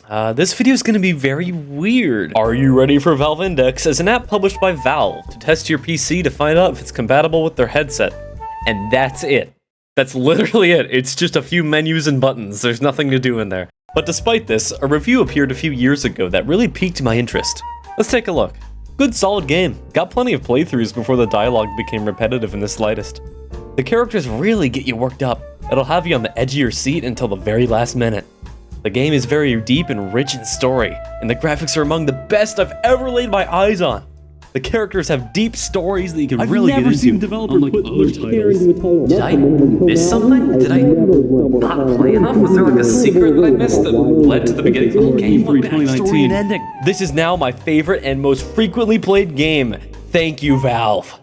This video is going to be very weird. Are you ready for Valve Index as an app published by Valve to test your PC to find out if it's compatible with their headset? And that's it. That's literally it. It's just a few menus and buttons. There's nothing to do in there. But despite this, a review appeared a few years ago that really piqued my interest. Let's take a look. Good solid game. Got plenty of playthroughs before the dialogue became repetitive in the slightest. The characters really get you worked up. It'll have you on the edge of your seat until the very last minute. The game is very deep and rich in story, and the graphics are among the best I've ever laid my eyes on. The characters have deep stories that you can really get into. I've never seen a developer put other titles. Did I miss something? Did I not play enough? Was there like a secret that I missed that led to the beginning of the whole game? What backstory and ending? This is now my favorite and most frequently played game. Thank you, Valve.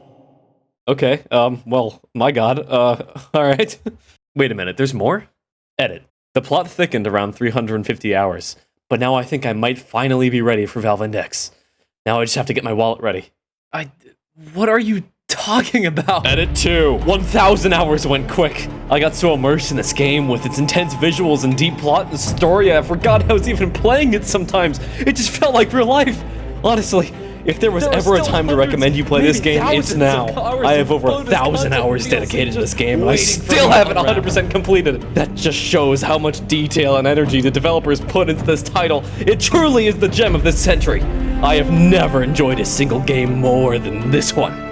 Okay, well, my god, alright. Wait a minute, there's more? Edit. The plot thickened around 350 hours, but now I think I might finally be ready for Valve Index. Now I just have to get my wallet ready. What are you talking about? Edit 2. 1,000 hours went quick. I got so immersed in this game with its intense visuals and deep plot and story, I forgot I was even playing it sometimes. It just felt like real life. Honestly, if there was ever a time to recommend you play this game, it's now. I have over 1,000 hours dedicated to this game, and I still haven't 100% completed it. That just shows how much detail and energy the developers put into this title. It truly is the gem of this century. I have never enjoyed a single game more than this one.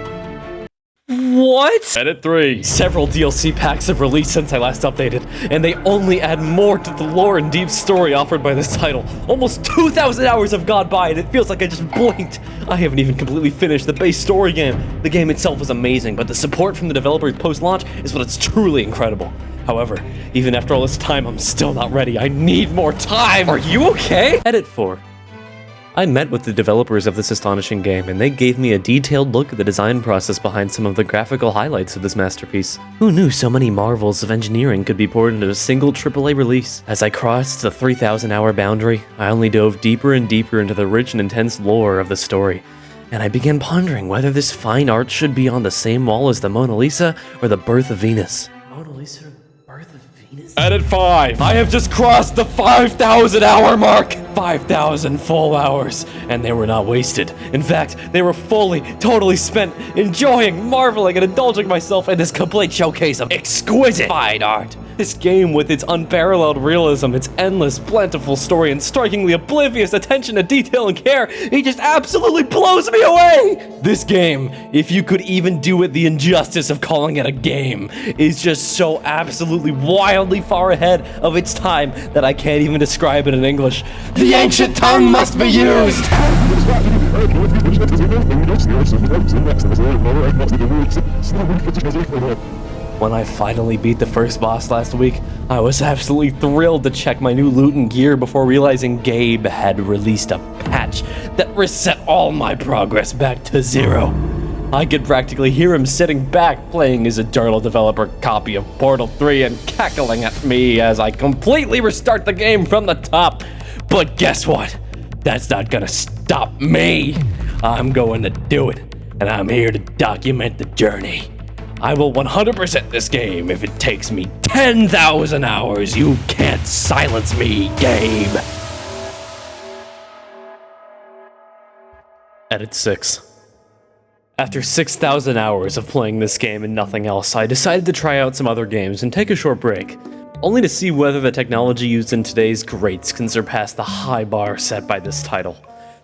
What? Edit 3. Several DLC packs have released since I last updated, and they only add more to the lore and deep story offered by this title. Almost 2,000 hours have gone by, and it feels like I just blinked. I haven't even completely finished the base story game. The game itself is amazing, but the support from the developers post-launch is what is truly incredible. However, even after all this time, I'm still not ready. I need more time. Are you okay? Edit 4. I met with the developers of this astonishing game, and they gave me a detailed look at the design process behind some of the graphical highlights of this masterpiece. Who knew so many marvels of engineering could be poured into a single AAA release? As I crossed the 3,000-hour boundary, I only dove deeper and deeper into the rich and intense lore of the story, and I began pondering whether this fine art should be on the same wall as the Mona Lisa or the Birth of Venus. Mona Lisa, Birth of Venus? Edit 5. I have just crossed the 5,000-hour mark! 5,000 full hours, and they were not wasted. In fact, they were fully, totally spent enjoying, marveling, and indulging myself in this complete showcase of exquisite fine art. This game, with its unparalleled realism, its endless, plentiful story, and strikingly oblivious attention to detail and care, it just absolutely blows me away! This game, if you could even do it the injustice of calling it a game, is just so absolutely wildly far ahead of its time that I can't even describe it in English. The ancient tongue must be used! When I finally beat the first boss last week, I was absolutely thrilled to check my new loot and gear before realizing Gabe had released a patch that reset all my progress back to 0. I could practically hear him sitting back playing his eternal developer copy of Portal 3 and cackling at me as I completely restart the game from the top. But guess what? That's not gonna stop me. I'm going to do it, and I'm here to document the journey. I will 100% this game if it takes me 10,000 hours. You can't silence me, Gabe. Edit 6. After 6,000 hours of playing this game and nothing else, I decided to try out some other games and take a short break, only to see whether the technology used in today's greats can surpass the high bar set by this title.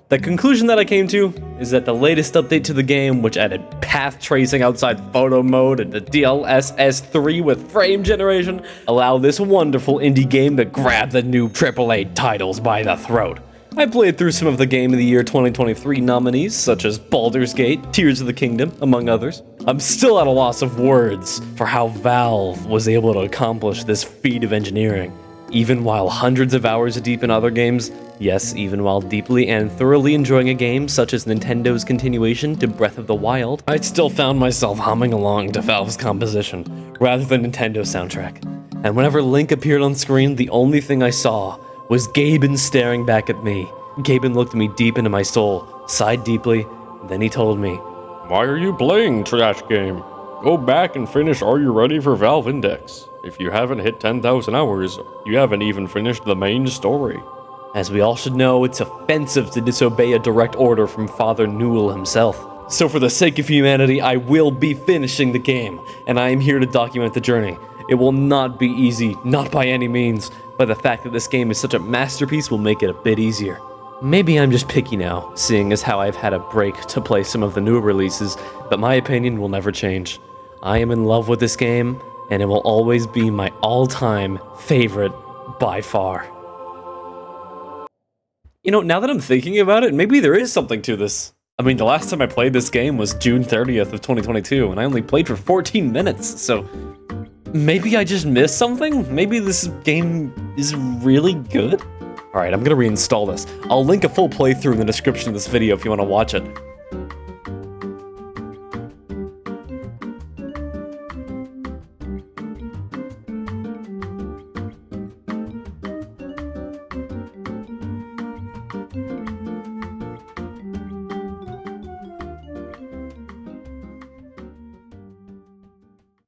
The conclusion that I came to is that the latest update to the game, which added path tracing outside photo mode and the DLSS 3 with frame generation, allow this wonderful indie game to grab the new AAA titles by the throat. I played through some of the Game of the Year 2023 nominees, such as Baldur's Gate, Tears of the Kingdom, among others. I'm still at a loss of words for how Valve was able to accomplish this feat of engineering. Even while hundreds of hours deep in other games, yes, even while deeply and thoroughly enjoying a game such as Nintendo's continuation to Breath of the Wild, I still found myself humming along to Valve's composition, rather than Nintendo's soundtrack. And whenever Link appeared on screen, the only thing I saw was Gaben staring back at me. Gaben looked me deep into my soul, sighed deeply, and then he told me, "Why are you playing, trash game? Go back and finish Are You Ready for Valve Index. If you haven't hit 10,000 hours, you haven't even finished the main story." As we all should know, it's offensive to disobey a direct order from Father Newell himself. So for the sake of humanity, I will be finishing the game, and I am here to document the journey. It will not be easy, not by any means, but the fact that this game is such a masterpiece will make it a bit easier. Maybe I'm just picky now, seeing as how I've had a break to play some of the newer releases, but my opinion will never change. I am in love with this game, and it will always be my all-time favorite by far. You know, now that I'm thinking about it, maybe there is something to this. I mean, the last time I played this game was June 30th of 2022, and I only played for 14 minutes, so maybe I just missed something? Maybe this game is really good? Alright, I'm gonna reinstall this. I'll link a full playthrough in the description of this video if you want to watch it.